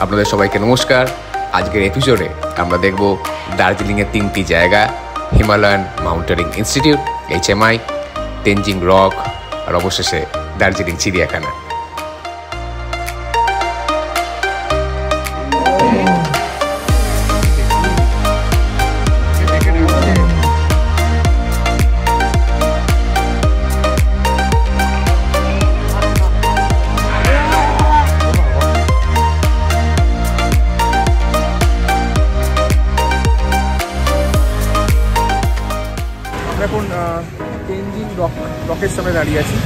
আপনাদের সবাইকে নমস্কার। আজকের এপিসোডে আমরা দেখব দার্জিলিংয়ের 3টি জায়গা, Himalayan mountaineering institute HMI, Tenzing rock আর অবশেষে দার্জিলিং চিড়িয়াখানা। এখন তেনজিং রকের সামনে দাঁড়িয়ে আছি।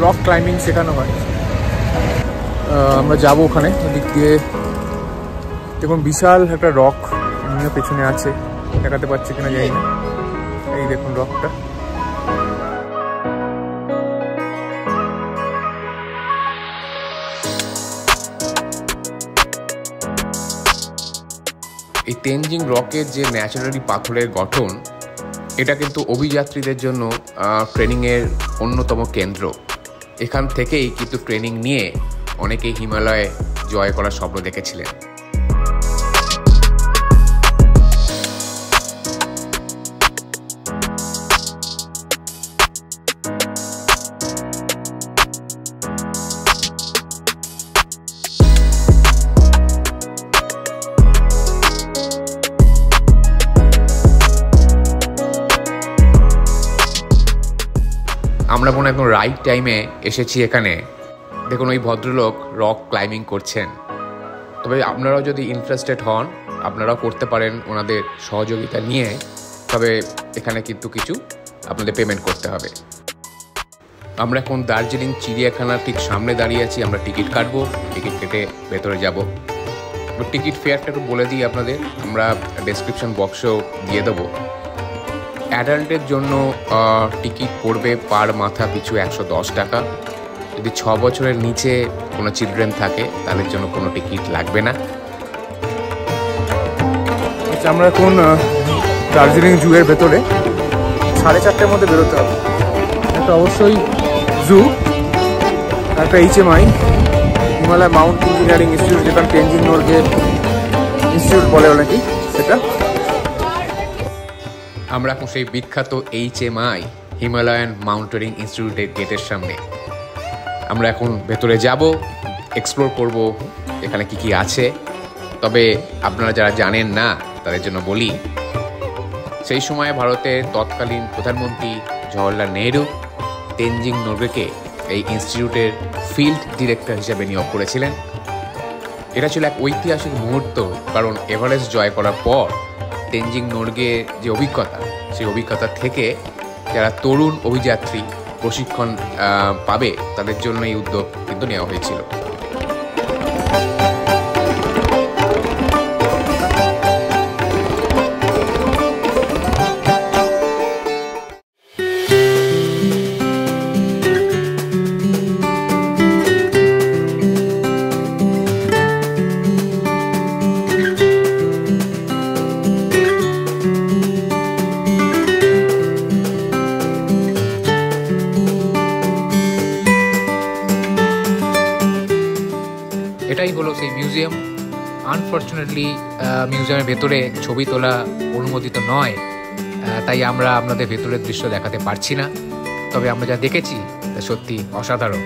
রক ক্লাইম্বিং শেখানো হয়, আমরা যাবো ওখানে। ওদিক দিয়ে দেখুন বিশাল একটা রক এমনিও পেছনে আছে, দেখাতে পাচ্ছি কিনা জানি না। এই দেখুন রকটা। এই তেনজিং রকের যে ন্যাচারালি পাথরের গঠন, এটা কিন্তু অভিযাত্রীদের জন্য ট্রেনিংয়ের অন্যতম কেন্দ্র। এখান থেকেই কিন্তু ট্রেনিং নিয়ে অনেকেই হিমালয়ে জয় করার স্বপ্ন দেখেছিলেন। আমরা মনে একদম রাইট টাইমে এসেছি এখানে। দেখুন ওই ভদ্রলোক রক ক্লাইম্বিং করছেন। তবে আপনারাও যদি ইন্টারেস্টেড হন, আপনারাও করতে পারেন ওনাদের সহযোগিতা নিয়ে। তবে এখানে কিন্তু কিছু আপনাদের পেমেন্ট করতে হবে। আমরা এখন দার্জিলিং চিড়িয়াখানার ঠিক সামনে দাঁড়িয়ে আছি। আমরা টিকিট কাটবো, টিকিট কেটে ভেতরে যাব। টিকিট ফেয়ারটা একটু বলে দিই আপনাদের, আমরা ডেসক্রিপশন বক্সেও দিয়ে দেবো। অ্যাডাল্টের জন্য টিকিট পড়বে পার মাথা পিছু 110 টাকা। যদি 6 বছরের নিচে কোনো চিলড্রেন থাকে তাদের জন্য কোনো টিকিট লাগবে না। আচ্ছা, আমরা এখন দার্জিলিং জুয়ের ভেতরে 4:30টার মধ্যে বেরোতে হবে। একটা অবশ্যই জু, একটা HMI Himalaya Mount engineering institute, যেটা তেনজিং নর্গে ইনস্টিটিউট বলে নাকি সেটা। আমরা এখন সেই বিখ্যাত HMI হিমালয়ান মাউন্টেনিং ইনস্টিটিউটের গেটের সামনে। আমরা এখন ভেতরে যাব, এক্সপ্লোর করব এখানে কি কি আছে। তবে আপনারা যারা জানেন না তাদের জন্য বলি, সেই সময় ভারতের তৎকালীন প্রধানমন্ত্রী জওহরলাল নেহরু তেনজিং নর্গেকে এই ইনস্টিটিউটের ফিল্ড ডিরেক্টর হিসেবে নিয়োগ করেছিলেন। এটা ছিল এক ঐতিহাসিক মুহূর্ত, কারণ এভারেস্ট জয় করার পর তেনজিং নর্গে যে অভিজ্ঞতা, সেই অভিজ্ঞতা থেকে যারা তরুণ অভিযাত্রী প্রশিক্ষণ পাবে তাদের জন্য এই উদ্যোগ কিন্তু নেওয়া হয়েছিল। এটাই হলো সেই মিউজিয়াম। আনফর্চুনেটলি মিউজিয়ামের ভেতরে ছবি তোলা অনুমোদিত নয়, তাই আমরা আপনাদের ভেতরের দৃশ্য দেখাতে পারছি না। তবে আমরা যা দেখেছি তা সত্যি অসাধারণ।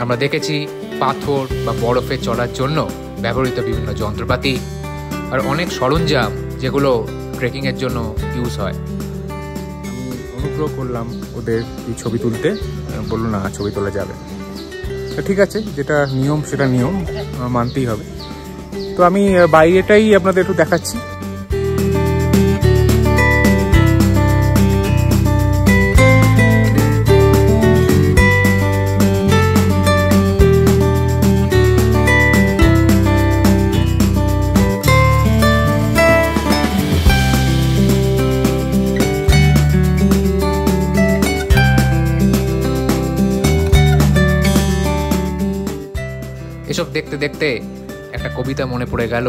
আমরা দেখেছি পাথর বা বরফে চলার জন্য ব্যবহৃত বিভিন্ন যন্ত্রপাতি আর অনেক সরঞ্জাম যেগুলো ট্রেকিংয়ের জন্য ইউজ হয়। আমি অনুগ্রহ করলাম ওদের এই ছবি তুলতে, বললো না ছবি তোলা যাবে। ঠিক আছে, যেটা নিয়ম সেটা নিয়ম, মানতেই হবে। তো আমি বাইরেটাই আপনাদের একটু দেখাচ্ছি। এসব দেখতে দেখতে একটা কবিতা মনে পড়ে গেল,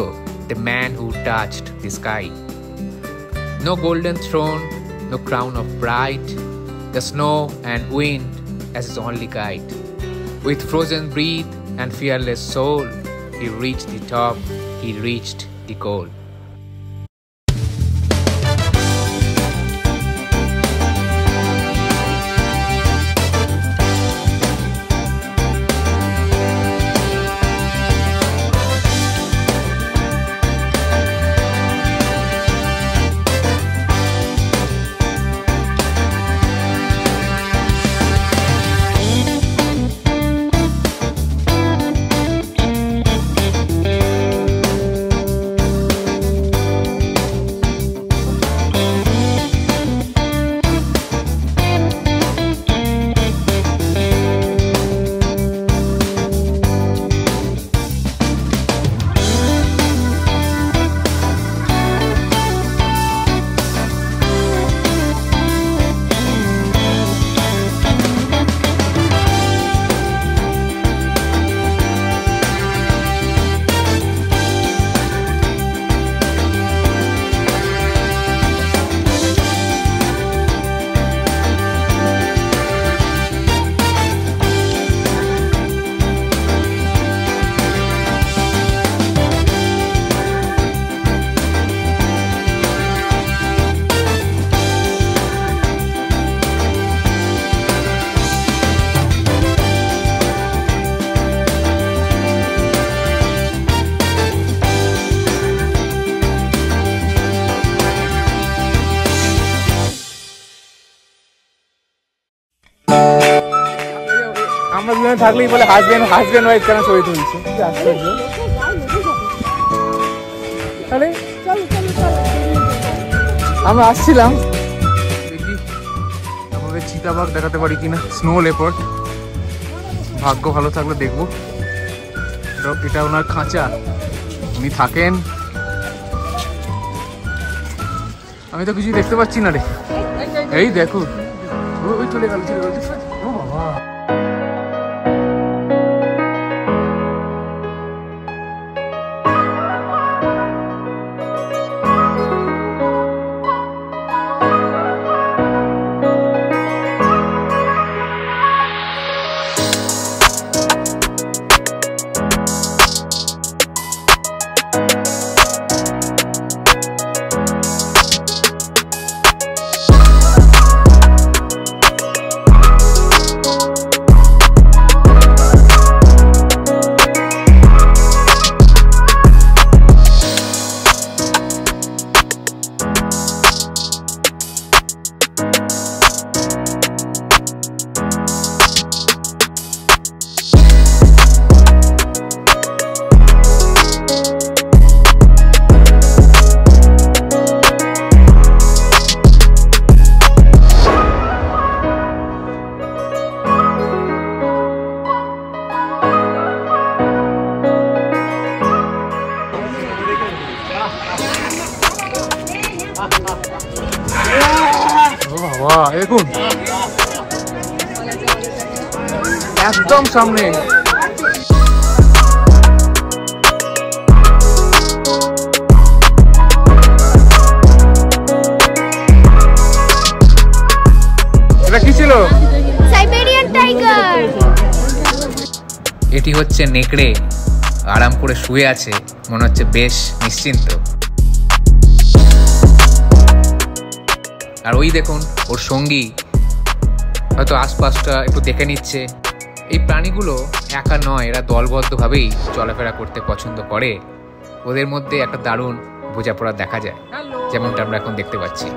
the man who touched the sky. No golden throne, no crown of pride, the snow and wind as his only guide. With frozen breath and fearless soul, he reached the top, he reached the goal. আমরা দুজনে থাকলেই বলে husband wife কেন ছবি তুলছে, কি আশ্চর্য। তাহলে আমরা আসছিলাম, দেখি আমাদের চিতাবাঘ দেখাতে পারি কিনা, স্নো লেপার্ড। ভাগ্য ভালো থাকলে দেখবো। এটা ওনার খাঁচা, উনি থাকেন। আমি তো কিছুই দেখতে পাচ্ছি না রে। এই দেখো, ওই চলে গেল। ও বাবা, দেখুন একদম সামনে। এটা কি ছিল? Siberian tiger. এটি হচ্ছে নেকড়ে, আরাম করে শুয়ে আছে, মনে হচ্ছে বেশ নিশ্চিন্ত। আর ওই দেখুন ওর সঙ্গী হয়তো আশপাশটা একটু দেখে নিচ্ছে। এই প্রাণীগুলো একা নয়, এরা দলবদ্ধভাবেই চলাফেরা করতে পছন্দ করে। ওদের মধ্যে একটা দারুণ বোঝাপড়া দেখা যায়, যেমনটা আমরা এখন দেখতে পাচ্ছি।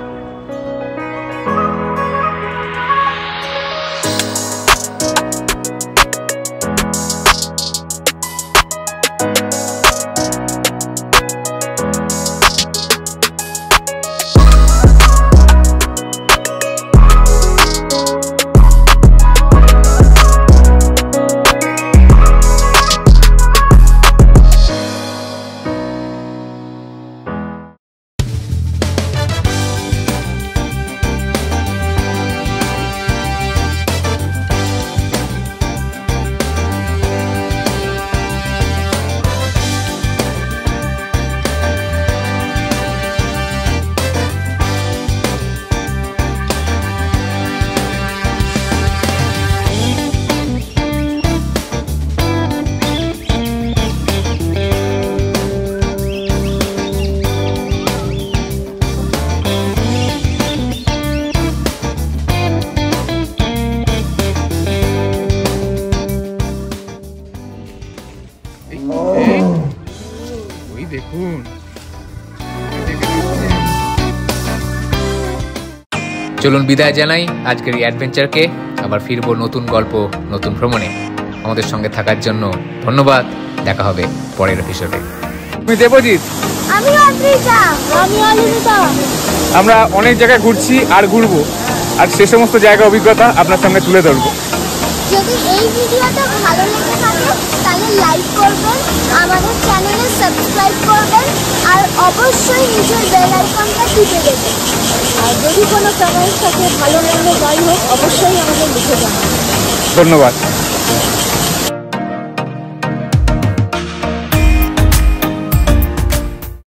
ওই দেখুন, চলুন বিদায় জানাই আজকের এই অ্যাডভেঞ্চারকে। আবার ফিরবো নতুন গল্প, নতুন ভ্রমণে। আমাদের সঙ্গে থাকার জন্য ধন্যবাদ। দেখা হবে পরের এপিসোডে। তুমি দেবজিৎ, আমি অদ্রিতা, আমি অলিতা। আমরা অনেক জায়গায় ঘুরছি আর ঘুরবো, আর সে সমস্ত জায়গা অভিজ্ঞতা আপনার সামনে তুলে ধরবো। যদি এই ভিডিওটা ভালো লেগে থাকে তাহলে লাইক করবেন, আমাদের চ্যানেলে সাবস্ক্রাইব করবেন, আর অবশ্যই নিচের বেল আইকনটা টিপে দেবেন। আর যদি কোনো কমেন্ট থাকে, ভালো মন্দ যাই হোক, অবশ্যই আমাদের লিখে জানাবেন। ধন্যবাদ।